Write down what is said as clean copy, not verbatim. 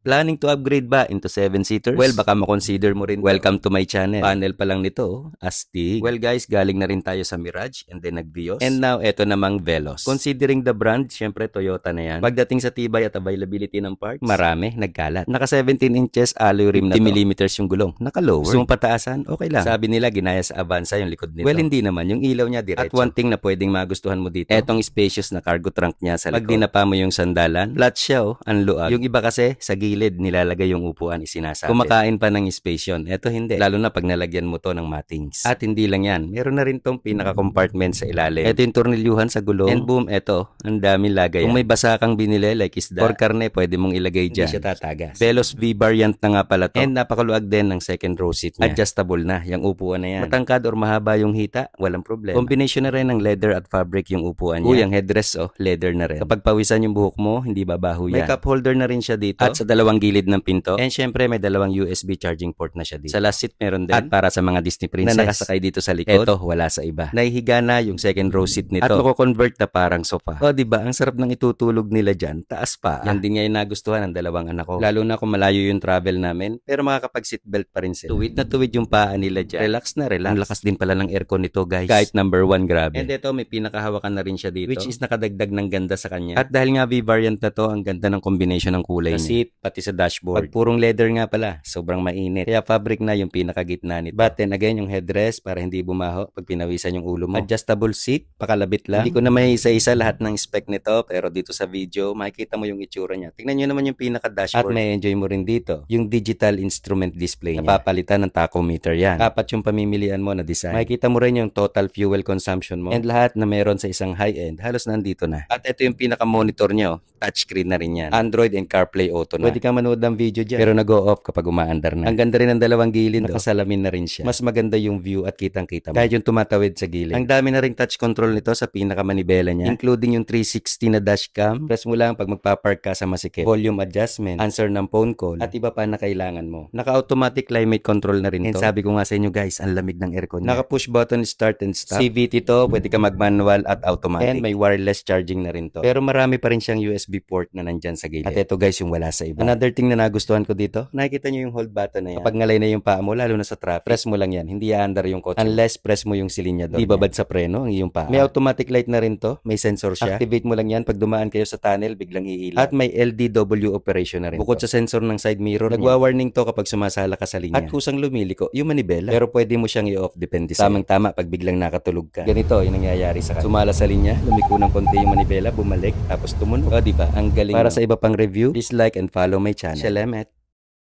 Planning to upgrade ba into 7-seaters? Well, baka makonsider mo rin. Welcome to my channel. Panel pa lang nito, astig. Well guys, galing na rin tayo sa Mirage and then nag-Vios. And now, eto namang Veloz. Considering the brand, syempre Toyota na yan. Pagdating sa tibay at availability ng parts, marami, nagkalat. Naka 17 inches alloy rim na 50mm yung gulong. Naka-lower. Gusto mong pataasan? Okay lang. Sabi nila, ginaya sa Avanza yung likod nito. Well, hindi naman. Yung ilaw niya diretso. At one thing na pwedeng magustuhan mo dito, etong spacious na cargo trunk niya sa likod. Pag dinapa mo yung sandalan, flat siya ang luag. Yung iba kasi, sa gilid, nilalagay yung upuan, isinasabit. Kumakain pa ng space yun. Eto hindi. Lalo na pag nalagyan mo to ng mattings. At hindi lang yan. Meron na rin tong pinaka-compartment sa ilalim. Eto yung tornilyuhan sa gulong. And boom, eto. Ang daming lagay. Kung may basa kang binili, like isda or karne, pwede mong ilagay dyan. Hindi siya tatagas. Veloz V variant na nga pala to. And napakaluag din ng second row seat niya. Adjustable na. Yung upuan na yan. Matangkad or mahaba yung hita, walang problema. Combination na rin ng leather at fabric yung upuan niya. Yung headrest, leather na rin. Kapag pawisan yung buhok mo, hindi babaho yan. May cup holder na rin siya dito. At sa dalawang gilid ng pinto. And syempre may dalawang USB charging port na siya dito. Sa last seat meron din. At para sa mga Disney princess na nakasakay dito sa likod, eto wala sa iba. Nahihiga na yung second row seat nito. At mako-convert na parang sofa. O diba, ang sarap ng itutulog nila dyan. Taas pa. Yan din nga yung nagustuhan ng dalawang anak ko. Lalo na kung malayo yung travel namin. Pero makakapag-seatbelt pa rin sila. Tuwid na tuwid yung paa nila dyan. Relax na relax. Ang lakas din pala ng aircon nito guys. Kahit number 1, grabe. And ito may pinakahawakan na rin siya dito. Which is nakadagdag ng ganda sa kanya. At dahil nga V-variant na to, ang ganda ng combination ng kulay niya. Sa seat, pati sa dashboard. Pag purong leather nga pala, sobrang mainit. Kaya fabric na yung pinakagitna nito. But then again, yung headrest para hindi bumaho pag pinawisan yung ulo mo. Adjustable seat, pakalabit lang. Hindi ko na may isa-isa lahat ng spec nito, pero dito sa video, makikita mo yung itsura niya. Tingnan nyo naman yung pinaka-dashboard. At may enjoy mo rin dito, yung digital instrument display niya. Napapalitan ng tachometer yan. Apat yung pamimilian mo na design. Makikita mo rin yung total fuel consumption mo. And lahat na meron sa isang high-end, halos nandito na. At ito yung pinaka-monitor niya, touchscreen na rin yan. Android and CarPlay Auto na. Pwede ka manood ng video dyan, pero nag-go off kapag umaandar na. Ang ganda rin ng dalawang gilid, nakasalamin na rin siya. Mas maganda yung view at kitang-kita mo. Kahit yung tumatawid sa gilid. Ang dami na ring touch control nito sa pinakamanibela niya, including yung 360 na dashcam. Press mo lang pag magpapark ka sa masikip. Volume adjustment, answer ng phone call, at iba pa na kailangan mo. Naka-automatic climate control na rin to. And sabi ko nga sa inyo guys, ang lamig ng aircon niya. Naka-push button start and stop. CVT to, pwede ka mag-manual at automatic. And may wireless charging na rin to. Pero marami pa rin siyang USB port na nandyan sa gilid. At ito guys, yung wala sa iba. Another thing na nagustuhan ko dito, nakikita nyo yung hold button na yan. Kapag ngalay na yung paa mo, lalo na sa traffic, press mo lang yan. Hindi aandar yung kotse. Unless press mo yung silinyador. Di babad sa preno ang iyong paa. May automatic light na rin to. May sensor siya. Activate mo lang yan. Pag dumaan kayo sa tunnel, biglang iilaw. At may LDW operation na rin. Bukod sa sensor ng side mirror, nagwa-warning to kapag sumasala ka sa linya. At kusang lumiliko, yung manibela. Pero pwede mo siyang i-off depende sa tamang-tama pag biglang nakatulog ka. Ganito yung nangyayari sa kanya. Sumala sa linya, lumiko ng konti yung manibela, bumalik, tapos tumunog. O diba? Ang galing. Para sa iba pang review, please like and follow my channel. Salamat.